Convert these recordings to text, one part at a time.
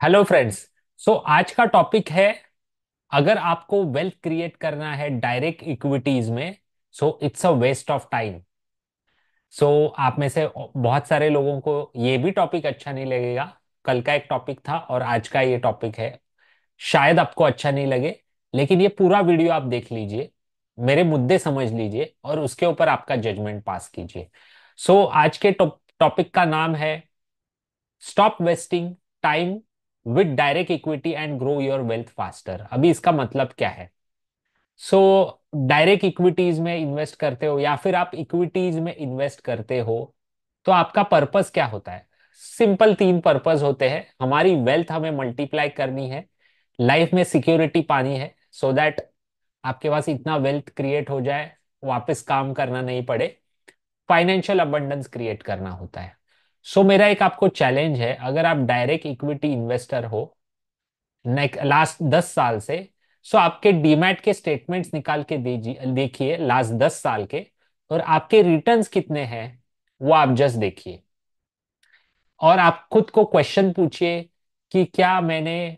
Hello friends. सो आज का topic है, अगर आपको वेल्थ क्रिएट करना है डायरेक्ट इक्विटीज में, so it's a waste of time. So आप में से बहुत सारे लोगों को ये भी टॉपिक अच्छा नहीं लगेगा। कल का एक टॉपिक था और आज का ये टॉपिक है, शायद आपको अच्छा नहीं लगे। लेकिन ये पूरा वीडियो आप देख लीजिए, मेरे मुद्दे समझ लीजिए और उसके ऊपर आपका जजमेंट पास कीजिए। सो आज के टॉपिक का नाम है stop wasting time with direct equity and grow your wealth faster. अभी इसका मतलब क्या है? सो डायरेक्ट इक्विटीज में इन्वेस्ट करते हो या फिर आप इक्विटीज में इन्वेस्ट करते हो, तो आपका पर्पस क्या होता है? सिंपल तीन पर्पस होते हैं। हमारी वेल्थ हमें मल्टीप्लाई करनी है, लाइफ में सिक्योरिटी पानी है, सो दैट आपके पास इतना वेल्थ क्रिएट हो जाए, वापस काम करना नहीं पड़े, फाइनेंशियल अबंडेंस क्रिएट करना होता है। सो मेरा एक आपको चैलेंज है, अगर आप डायरेक्ट इक्विटी इन्वेस्टर हो लास्ट 10 साल से, सो आपके डीमैट के स्टेटमेंट्स निकाल के दीजिए, देखिए लास्ट 10 साल के, और आपके रिटर्न्स कितने हैं वो आप जस्ट देखिए। और आप खुद को क्वेश्चन पूछिए कि क्या मैंने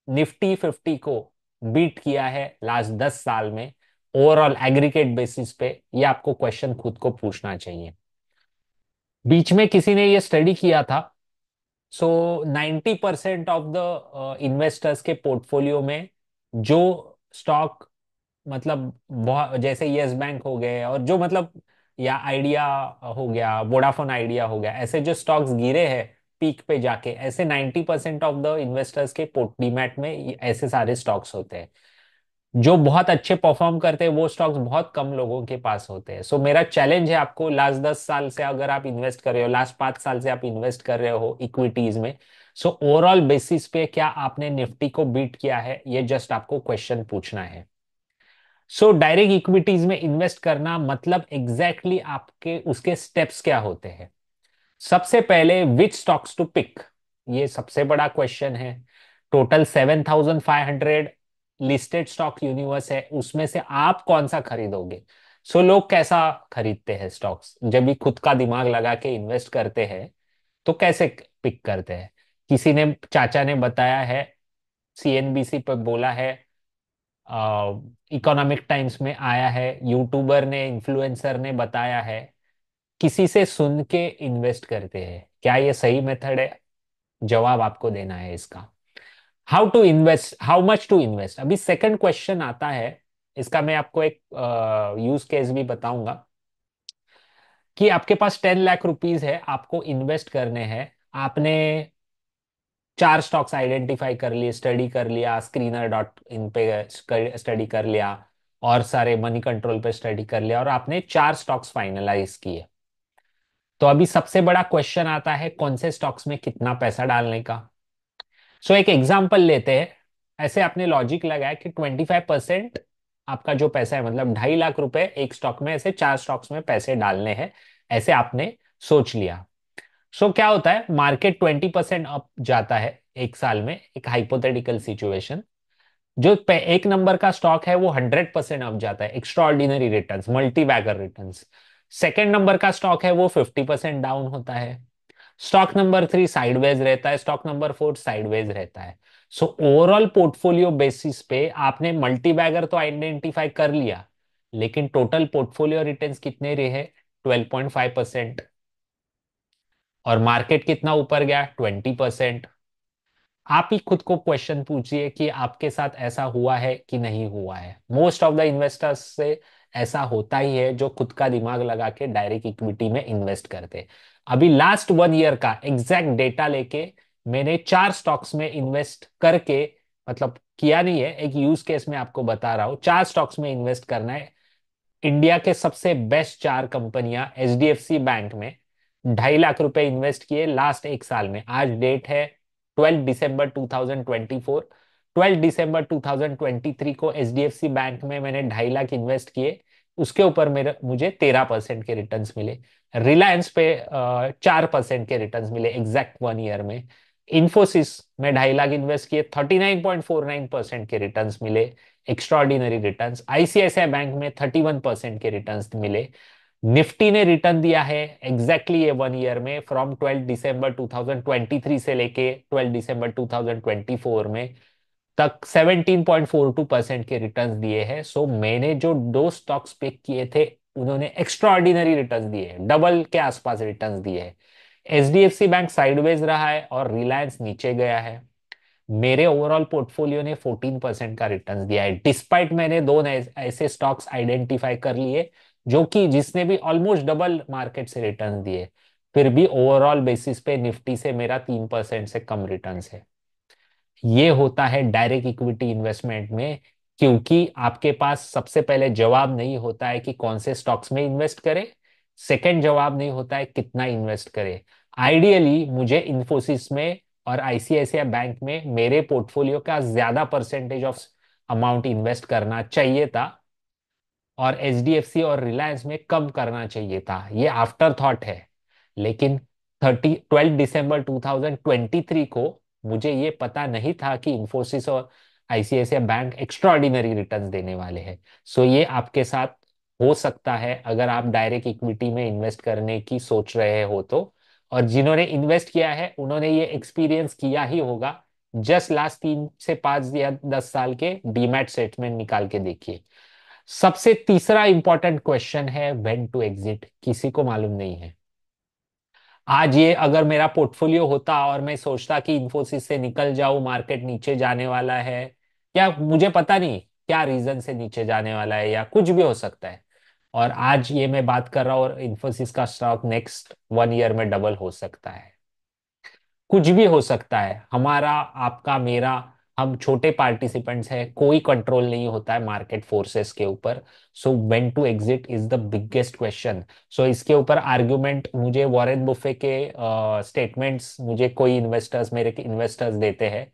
निफ्टी 50 को बीट किया है लास्ट 10 साल में, ओवरऑल एग्रीगेट बेसिस पे? ये आपको क्वेश्चन खुद को पूछना चाहिए। बीच में किसी ने ये स्टडी किया था, सो 90% ऑफ द इन्वेस्टर्स के पोर्टफोलियो में जो स्टॉक, मतलब बहुत जैसे यस बैंक हो गए और जो मतलब, या आइडिया हो गया, वोडाफोन आइडिया हो गया, ऐसे जो स्टॉक्स गिरे हैं पीक पे जाके, ऐसे 90% ऑफ द इन्वेस्टर्स के पोर्ट डीमैट में ऐसे सारे स्टॉक्स होते हैं। जो बहुत अच्छे परफॉर्म करते हैं वो स्टॉक्स बहुत कम लोगों के पास होते हैं। सो मेरा चैलेंज है आपको, लास्ट 10 साल से अगर आप इन्वेस्ट कर रहे हो, लास्ट 5 साल से आप इन्वेस्ट कर रहे हो इक्विटीज में, सो ओवरऑल बेसिस पे क्या आपने निफ्टी को बीट किया है? ये जस्ट आपको क्वेश्चन पूछना है। सो डायरेक्ट इक्विटीज में इन्वेस्ट करना मतलब एग्जैक्टली आपके उसके स्टेप्स क्या होते हैं? सबसे पहले विच स्टॉक्स टू पिक, ये सबसे बड़ा क्वेश्चन है। टोटल 7,500 लिस्टेड स्टॉक यूनिवर्स है, उसमें से आप कौन सा खरीदोगे? सो लोग कैसा खरीदते हैं स्टॉक्स? जब भी खुद का दिमाग लगा के इन्वेस्ट करते हैं तो कैसे पिक करते हैं? किसी ने, चाचा ने बताया है, सीएनबीसी पर बोला है, इकोनॉमिक टाइम्स में आया है, यूट्यूबर ने, इन्फ्लुएंसर ने बताया है, किसी से सुन के इन्वेस्ट करते हैं। क्या ये सही मेथड है? जवाब आपको देना है इसका। How to invest, how much to invest, अभी सेकंड क्वेश्चन आता है। इसका मैं आपको एक यूज केस भी बताऊंगा कि आपके पास 10 लाख रुपीज है, आपको इन्वेस्ट करने हैं। आपने चार स्टॉक्स आइडेंटिफाई कर लिए, स्टडी कर लिया, Screener.in पे स्टडी कर लिया, और सारे मनी कंट्रोल पे स्टडी कर लिया, और आपने चार स्टॉक्स फाइनलाइज किए। तो अभी सबसे बड़ा क्वेश्चन आता है कौन से स्टॉक्स में कितना पैसा डालने का। सो एक एग्जांपल लेते हैं। ऐसे आपने लॉजिक लगाया कि 25% आपका जो पैसा है, मतलब 2.5 लाख रुपए एक स्टॉक में, ऐसे चार स्टॉक्स में पैसे डालने हैं, ऐसे आपने सोच लिया। सो क्या होता है, मार्केट 20% अप जाता है एक साल में, एक हाइपोथेटिकल सिचुएशन। जो एक नंबर का स्टॉक है वो 100% अप जाता है, extraordinary return, multibagger return. Second number का स्टॉक है वो 50% डाउन होता है। स्टॉक नंबर 3 साइडवेज रहता है, स्टॉक नंबर 4 साइडवेज रहता है। सो ओवरऑल पोर्टफोलियो बेसिस पे आपने मल्टी बैगर तो आइडेंटिफाई कर लिया, लेकिन टोटल पोर्टफोलियो रिटर्न्स कितने रहे? 12.5%। और मार्केट कितना ऊपर गया? 20%। आप ही खुद को क्वेश्चन पूछिए कि आपके साथ ऐसा हुआ है कि नहीं हुआ है। मोस्ट ऑफ द इन्वेस्टर्स से ऐसा होता ही है, जो खुद का दिमाग लगा के डायरेक्ट इक्विटी में इन्वेस्ट करते हैं। अभी लास्ट 1 ईयर का एग्जैक्ट डेटा लेके मैंने चार स्टॉक्स में इन्वेस्ट करके, मतलब किया नहीं है, एक यूज केस में आपको बता रहा हूँ, चार स्टॉक्स में इन्वेस्ट करना है। इंडिया के सबसे बेस्ट चार कंपनियां, एचडीएफसी बैंक में 2.5 लाख रुपए इन्वेस्ट किए लास्ट एक साल में। आज डेट है 12 दिसंबर 2024। 12 दिसंबर 2023 को एचडीएफसी बैंक में मैंने 2.5 लाख इन्वेस्ट किए, उसके ऊपर मेरे मुझे 13% के रिटर्न्स मिले। रिलायंस पे 4% के रिटर्न्स मिले एग्जैक्ट 1 ईयर में। इन्फोसिस में 2.5 लाख इन्वेस्ट किए, 39.49% के रिटर्न्स मिले, एक्स्ट्रॉर्डिनरी रिटर्न्स। आईसीआईसीआई बैंक में 31% के रिटर्न्स मिले। निफ्टी ने रिटर्न दिया है एग्जैक्टली ये 1 ईयर में, फ्रॉम 12 दिसंबर 2023 से लेके 12 दिसंबर 2024 में तक 17.42% के रिटर्न्स दिए हैं। सो मैंने जो दो स्टॉक्स पिक किए थे उन्होंने एक्स्ट्रा ऑर्डिनरी रिटर्न्स दिए हैं, डबल के आसपास रिटर्न्स दिए हैं। एचडीएफसी बैंक साइडवेज रहा है और रिलायंस नीचे गया है। मेरे ओवरऑल पोर्टफोलियो ने 14% का रिटर्न दिया है, डिस्पाइट मैंने दो नए ऐसे स्टॉक्स आइडेंटिफाई कर लिए जो कि जिसने भी ऑलमोस्ट डबल मार्केट से रिटर्न दिए। फिर भी ओवरऑल बेसिस पे निफ्टी से मेरा 3% से कम रिटर्न है। ये होता है डायरेक्ट इक्विटी इन्वेस्टमेंट में, क्योंकि आपके पास सबसे पहले जवाब नहीं होता है कि कौन से स्टॉक्स में इन्वेस्ट करें, सेकंड जवाब नहीं होता है कितना इन्वेस्ट करें। आइडियली मुझे इन्फोसिस में और आईसीआईसीआई बैंक में मेरे पोर्टफोलियो का ज्यादा परसेंटेज ऑफ अमाउंट इन्वेस्ट करना चाहिए था और एचडीएफसी और रिलायंस में कम करना चाहिए था। ये आफ्टर थॉट है, लेकिन 12 दिसंबर 2023 को मुझे ये पता नहीं था कि इंफोसिस और आईसीआईसीआई बैंक एक्स्ट्राऑर्डिनरी रिटर्न्स देने वाले हैं। सो ये आपके साथ हो सकता है अगर आप डायरेक्ट इक्विटी में इन्वेस्ट करने की सोच रहे हो तो। और जिन्होंने इन्वेस्ट किया है उन्होंने ये एक्सपीरियंस किया ही होगा। जस्ट लास्ट 3 से 5 या 10 साल के डीमैट स्टेटमेंट निकाल के देखिए। सबसे तीसरा इंपॉर्टेंट क्वेश्चन है व्हेन टू एग्जिट, किसी को मालूम नहीं है। आज ये अगर मेरा पोर्टफोलियो होता और मैं सोचता कि इंफोसिस से निकल जाऊं, मार्केट नीचे जाने वाला है, या मुझे पता नहीं क्या रीजन से नीचे जाने वाला है या कुछ भी हो सकता है, और आज ये मैं बात कर रहा हूँ और इंफोसिस का स्टॉक नेक्स्ट 1 ईयर में डबल हो सकता है। कुछ भी हो सकता है, हमारा आपका मेरा, हम छोटे पार्टिसिपेंट्स हैं, कोई कंट्रोल नहीं होता है मार्केट फोर्सेस के ऊपर। So when to exit is the biggest question. So इसके ऊपर आर्ग्यूमेंट मुझे वॉरेन बुफे के स्टेटमेंट्स मुझे कोई इन्वेस्टर्स, मेरे इन्वेस्टर्स देते हैं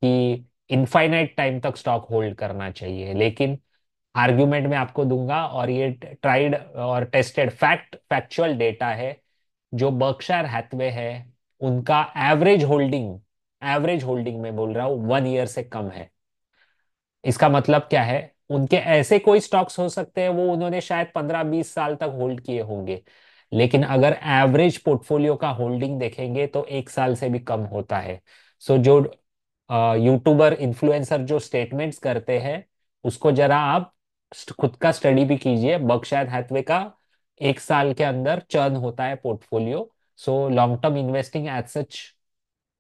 कि इनफाइनाइट टाइम तक स्टॉक होल्ड करना चाहिए, लेकिन आर्ग्यूमेंट में आपको दूंगा और ये ट्राइड और टेस्टेड फैक्चुअल डेटा है। जो बर्कशायर हैथवे है उनका एवरेज होल्डिंग में बोल रहा हूँ 1 ईयर से कम है। इसका मतलब क्या है, उनके ऐसे कोई स्टॉक्स हो सकते हैं वो उन्होंने शायद 15-20 साल तक होल्ड किए होंगे, लेकिन अगर एवरेज पोर्टफोलियो का होल्डिंग देखेंगे तो 1 साल से भी कम होता है। सो जो यूट्यूबर इन्फ्लुएंसर जो स्टेटमेंट्स करते हैं उसको जरा आप खुद का स्टडी भी कीजिए। बर्कशायर हैथवे का 1 साल के अंदर चर्न होता है portfolio. So long term investing as such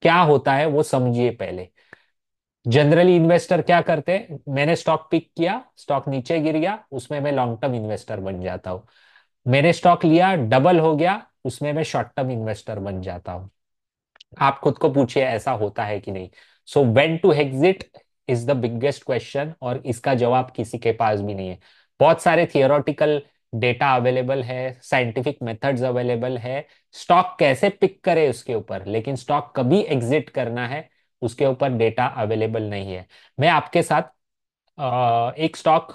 क्या होता है वो समझिए पहले। जनरली इन्वेस्टर क्या करते हैं, मैंने स्टॉक पिक किया, स्टॉक नीचे गिर गया, उसमें मैं लॉन्ग टर्म इन्वेस्टर बन जाता हूँ। मैंने स्टॉक लिया, डबल हो गया, उसमें मैं शॉर्ट टर्म इन्वेस्टर बन जाता हूँ। आप खुद को पूछिए ऐसा होता है कि नहीं। So when to exit is the biggest question, और इसका जवाब किसी के पास भी नहीं है। बहुत सारे थियोरेटिकल डेटा अवेलेबल है, साइंटिफिक मेथड्स अवेलेबल है स्टॉक कैसे पिक करे उसके ऊपर, लेकिन स्टॉक कभी एग्जिट करना है उसके ऊपर डेटा अवेलेबल नहीं है। मैं आपके साथ एक स्टॉक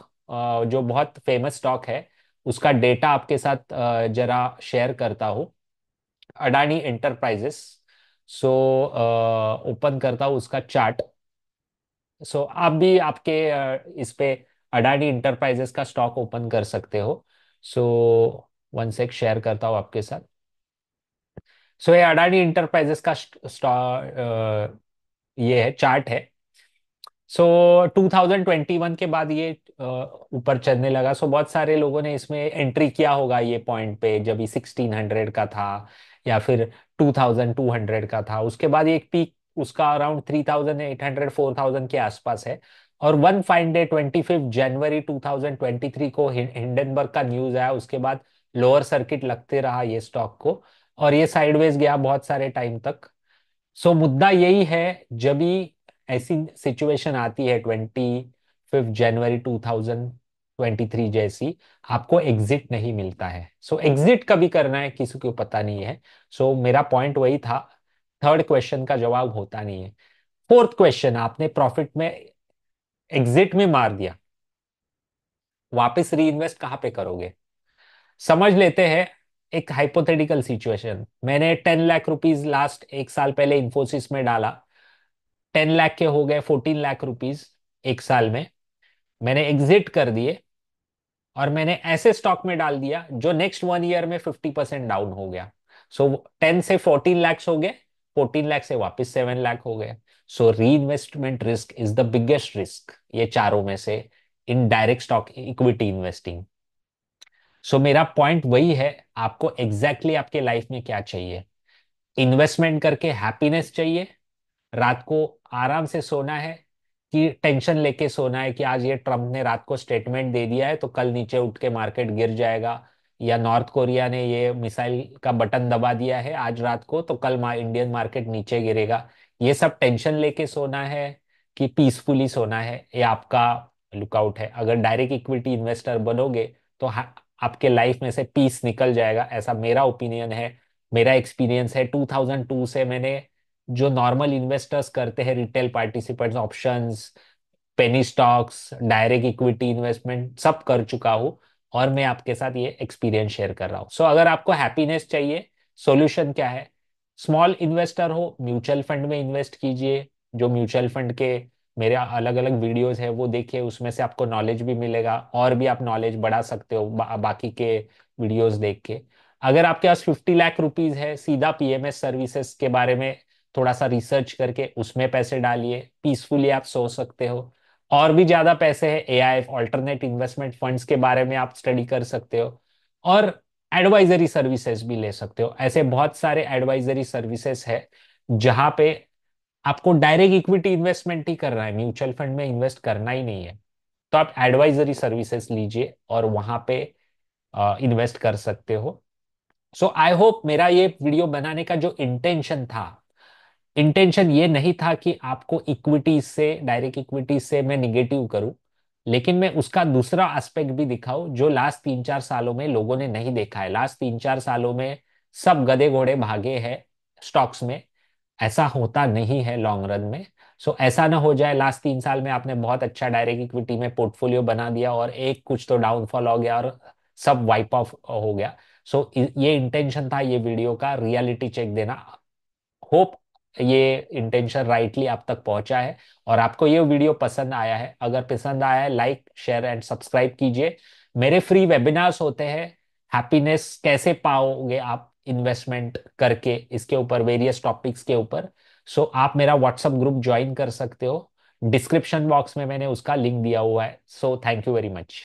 जो बहुत फेमस स्टॉक है उसका डेटा आपके साथ जरा शेयर करता हूँ। अडानी एंटरप्राइजेस। सो ओपन करता हूँ उसका चार्ट। सो आप भी आपके इस पे अडानी इंटरप्राइजेस का स्टॉक ओपन कर सकते हो। सो वन सेक शेयर करता हूँ आपके साथ। सो ये अडानी इंटरप्राइजेस का स्टॉक, ये है चार्ट है। सो 2021 के बाद ये ऊपर चलने लगा। सो बहुत सारे लोगों ने इसमें एंट्री किया होगा ये पॉइंट पे, जब ये 1600 का था या फिर 2200 का था। उसके बाद एक पीक उसका अराउंड 3800 4000 के आसपास है। और वन फाइन डे 25 जनवरी 2023 को हिंडनबर्ग का न्यूज आया, उसके बाद लोअर सर्किट लगते रहा ये स्टॉक को, और ये साइडवेज गया बहुत सारे टाइम तक। सो मुद्दा यही है, जब भी ऐसी सिचुएशन आती है 25 जनवरी 2023 जैसी, आपको एग्जिट नहीं मिलता है। सो एग्जिट कभी करना है किसी को पता नहीं है। सो मेरा पॉइंट वही था, थर्ड क्वेश्चन का जवाब होता नहीं है। फोर्थ क्वेश्चन, आपने प्रॉफिट में एग्जिट में मार दिया, वापस री इन्वेस्ट कहाँ पे करोगे। समझ लेते हैं एक हाइपोथेटिकल सिचुएशन, मैंने 10 लाख रुपीज लास्ट 1 साल पहले इंफोसिस में डाला, 10 लाख के हो गए 14 लाख रुपीज 1 साल में, मैंने एग्जिट कर दिए और मैंने ऐसे स्टॉक में डाल दिया जो नेक्स्ट 1 ईयर में 50% डाउन हो गया। सो 10 से 14 लाख हो गए, 14 लाख से वापस 7 लाख हो गए। So re investment risk is the biggest risk ये चारों में से, in direct stock equity investing. So मेरा पॉइंट वही है, आपको एग्जैक्टली आपके लाइफ में क्या चाहिए। इन्वेस्टमेंट करके हैप्पीनेस चाहिए, रात को आराम से सोना है, कि टेंशन लेके सोना है कि आज ये ट्रम्प ने रात को स्टेटमेंट दे दिया है तो कल नीचे उठ के मार्केट गिर जाएगा, या नॉर्थ कोरिया ने ये मिसाइल का बटन दबा दिया है आज रात को तो कल इंडियन मार्केट नीचे गिरेगा। ये सब टेंशन लेके सोना है कि पीसफुली सोना है, ये आपका लुकआउट है। अगर डायरेक्ट इक्विटी इन्वेस्टर बनोगे तो आपके लाइफ में से पीस निकल जाएगा, ऐसा मेरा ओपिनियन है, मेरा एक्सपीरियंस है। 2002 से मैंने जो नॉर्मल इन्वेस्टर्स करते हैं, retail participants, options, penny stocks, direct equity investment सब कर चुका हूँ, और मैं आपके साथ ये एक्सपीरियंस शेयर कर रहा हूँ। सो अगर आपको हैप्पीनेस चाहिए, सॉल्यूशन क्या है? स्मॉल इन्वेस्टर हो, म्यूचुअल फंड में इन्वेस्ट कीजिए। जो म्यूचुअल फंड के मेरे अलग अलग वीडियोस है वो देखिए, उसमें से आपको नॉलेज भी मिलेगा, और भी आप नॉलेज बढ़ा सकते हो बाकी के वीडियोस देख के। अगर आपके पास 50 लाख रुपीज है, सीधा पीएमएस सर्विसेज के बारे में थोड़ा सा रिसर्च करके उसमें पैसे डालिए, पीसफुली आप सो सकते हो। और भी ज्यादा पैसे है, एआई ऑल्टरनेट इन्वेस्टमेंट फंड्स के बारे में आप स्टडी कर सकते हो, और एडवाइजरी सर्विसेज भी ले सकते हो। ऐसे बहुत सारे एडवाइजरी सर्विसेज है जहां पे आपको डायरेक्ट इक्विटी इन्वेस्टमेंट ही करना है, म्यूचुअल फंड में इन्वेस्ट करना ही नहीं है, तो आप एडवाइजरी सर्विसेज लीजिए और वहां पे इन्वेस्ट कर सकते हो। सो आई होप मेरा ये वीडियो बनाने का जो इंटेंशन था, इंटेंशन ये नहीं था कि आपको इक्विटीज से, डायरेक्ट इक्विटीज से मैं निगेटिव करूं, लेकिन मैं उसका दूसरा एस्पेक्ट भी दिखाऊं जो लास्ट 3-4 सालों में लोगों ने नहीं देखा है। लास्ट 3-4 सालों में सब गधे घोड़े भागे हैं स्टॉक्स में, ऐसा होता नहीं है लॉन्ग रन में। सो ऐसा ना हो जाए लास्ट 3 साल में आपने बहुत अच्छा डायरेक्ट इक्विटी में पोर्टफोलियो बना दिया और एक कुछ तो डाउनफॉल हो गया और सब वाइप ऑफ हो गया। सो ये इंटेंशन था ये वीडियो का, रियलिटी चेक देना। होप ये इंटेंशन राइटली आप तक पहुंचा है और आपको ये वीडियो पसंद आया है। अगर पसंद आया है, लाइक शेयर एंड सब्सक्राइब कीजिए। मेरे फ्री वेबिनार्स होते हैं, हैप्पीनेस कैसे पाओगे आप इन्वेस्टमेंट करके, इसके ऊपर वेरियस टॉपिक्स के ऊपर। सो आप मेरा व्हाट्सएप ग्रुप ज्वाइन कर सकते हो, डिस्क्रिप्शन बॉक्स में मैंने उसका लिंक दिया हुआ है। So thank you very much.